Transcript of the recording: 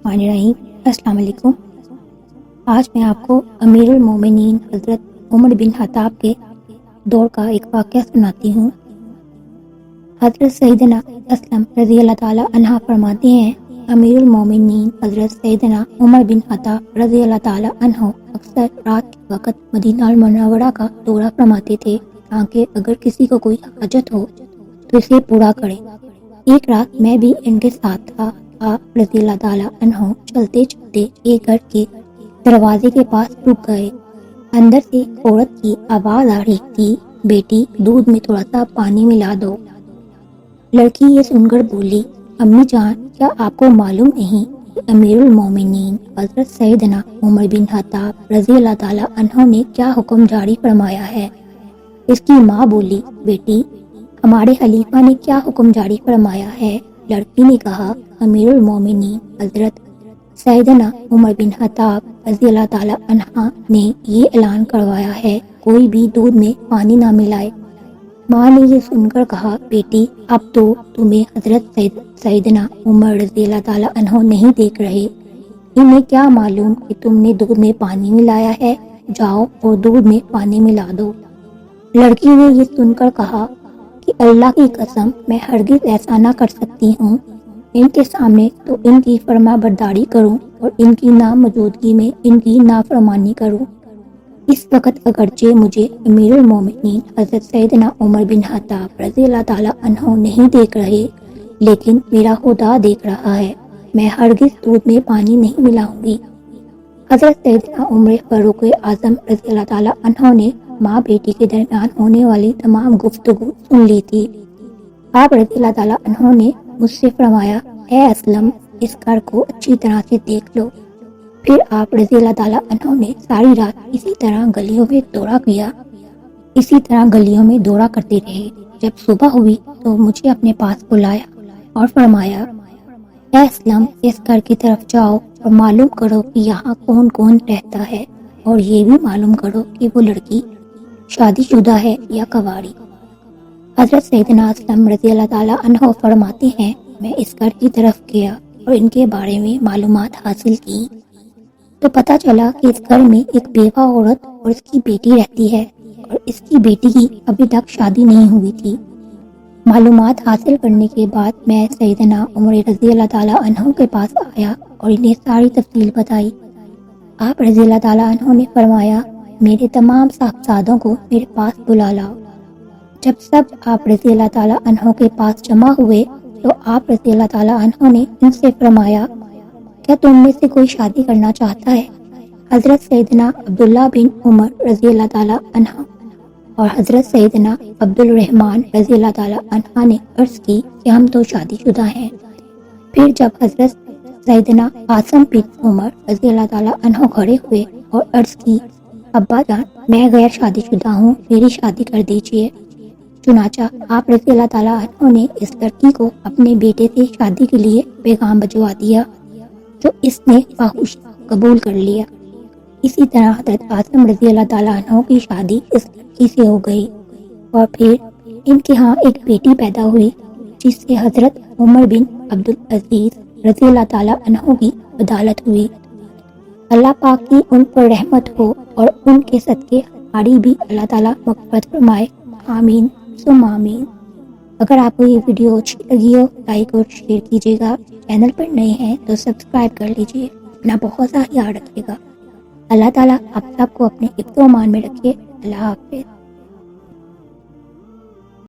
बिस्मिल्लाहिर्रहमानिर्रहीम। अस्सलाम वालेकुम। आज मैं आपको अमीरुल मोमिनीन हज़रत उमर बिन खत्ताब के दौर का एक वाक़या सुनाती हूँ। हज़रत सैयदना असलम रज़ी अल्लाह ताला अन्हा फरमाती हैं, अमीरुल मोमिनीन हज़रत सैयदना उमर बिन खत्ताब रज़ी अल्लाह ताला अन्हो अक्सर रात के वक़्त मदीना मुनव्वरा का दौरा फरमाते थे ताकि अगर किसी को कोई हाजत हो तो इसे पूरा करे। एक रात मैं भी इनके साथ था। आप रज़ी अल्लाह ताला अन्हो चलते चलते एक घर के दरवाजे के पास रुक गए। अंदर से औरत की आवाज़ आ रही थी, बेटी दूध में थोड़ा सा पानी मिला दो। लड़की ये सुनकर बोली, अम्मी जान, क्या आपको मालूम नहीं कि अमीरुल मोमिनीन हज़रत सैयदना उमर बिन खत्ताब रज़ी अल्लाह ताला अन्हो ने क्या हुक्म जारी फरमाया है। इसकी माँ बोली, बेटी हमारे खलीफा ने क्या हुक्म जारी फरमाया है। लड़की ने कहा, अमीरुल मोमिनीन हज़रत सैयदना उमर बिन खत्ताब रज़ी अल्लाह ताला अन्हा ने ये ऐलान करवाया है, कोई भी दूध में पानी ना मिलाए। माँ ने ये सुनकर कहा, बेटी अब तो तुम्हें हज़रत सैयदना उमर रज़ी अल्लाह ताला अन्हो नहीं देख रहे, इन्हें क्या मालूम कि तुमने दूध में पानी मिलाया है, जाओ और दूध में पानी मिला दो। लड़की ने ये सुनकर कहा कि अल्लाह की कसम मैं हरगिज़ ऐसा ना कर सकती हूँ। इनके सामने तो इनकी फरमा बरदारी करूँ और इनकी नामौजूदगी में इनकी नाफरमानी करूँ। इस वक्त अगरचे मुझे अमीरुल मोमिनीन हज़रत सैयदना उमर बिन खत्ताब रज़ी अल्लाह ताला अन्हो नहीं देख रहे, लेकिन मेरा खुदा देख रहा है। मैं हरगिज़ दूध में पानी नहीं मिलाऊंगी। हज़रत सैयदना उमर फारूक आज़म रज़ी अल्लाह ताला अन्हो ने माँ बेटी के दरमियान होने वाली तमाम गुफ्तगू सुन ली थी। आप रज़ी अल्लाह ताला अन्हो ने मुझसे फरमाया, है असलम, इस घर को अच्छी तरह से देख लो। फिर आप रज़ी अल्लाह ताला अन्हो ने सारी रात इसी तरह गलियों में दौरा किया। इसी तरह गलियों में दौरा करते रहे। जब सुबह हुई तो मुझे अपने पास बुलाया और फरमाया, है असलम, इस घर की तरफ जाओ और मालूम करो कि यहाँ कौन कौन रहता है, और ये भी मालूम करो कि वो लड़की शादीशुदा है या कवारी। हज़रत सैयदना असलम रज़ी अल्लाह ताला अन्हो फरमाते हैं, मैं इस घर की तरफ गया और इनके बारे में मालूमात हासिल की तो पता चला कि इस घर में एक बेवा औरत और इसकी बेटी रहती है और इसकी बेटी की अभी तक शादी नहीं हुई थी। मालूमात हासिल करने के बाद मैं सैयदना उमर रज़ी अल्लाह ताला अन्हो के पास आया और इन्हें सारी तफसील बताई। आप रज़ी अल्लाह ताला अन्हो ने फरमाया, मेरे तमाम साहबजादों को मेरे पास बुला लाओ। जब सब आप रज़ी अल्लाह ताला अन्हो के पास जमा हुए तो आप रज़ी अल्लाह ताला अन्हो ने इनसे फरमाया, क्या तुम में से कोई शादी करना चाहता है। हज़रत सैयदना अब्दुल्ला बिन उमर रज़ी अल्लाह ताला अन्हा और हज़रत सैयदना अब्दुल रहमान रज़ी अल्लाह ताला अन्हा ने अर्ज़ की कि हम तो शादीशुदा हैं। फिर जब हज़रत सैयदना आसम बिन उमर रज़ी अल्लाह ताला अन्हो खड़े हुए और अर्ज़ की, अब्बा जान, मैं गैर शादीशुदा हूँ, मेरी शादी कर दीजिए। चुनाचा आप रज़ी अल्लाह ताला अन्हो ने इस लड़की को अपने बेटे से शादी के लिए पैगाम भिजवा दिया, जो इसने बाहुश कबूल कर लिया। इसी तरह हज़रत आसम रज़ी अल्लाह ताला अन्हो की शादी इस लड़की से हो गई और फिर इनके यहाँ एक बेटी पैदा हुई जिससे हज़रत उमर बिन अब्दुल अजीज रज़ी अल्लाह ताला अन्हो की अदालत हुई। अल्लाह पाक की उन पर रहमत हो और उनके सदके हमारी भी अल्लाह ताला मग़फ़िरत फरमाए। आमीन सुम आमीन। अगर आपको ये वीडियो अच्छी लगी हो, लाइक और शेयर कीजिएगा। चैनल पर नए हैं तो सब्सक्राइब कर लीजिए। अपना बहुत सा ख्याल रखिएगा। अल्लाह ताला आप सबको अपने हिफ्ज़-ओ-अमान में रखे। अल्लाह हाफ़िज़।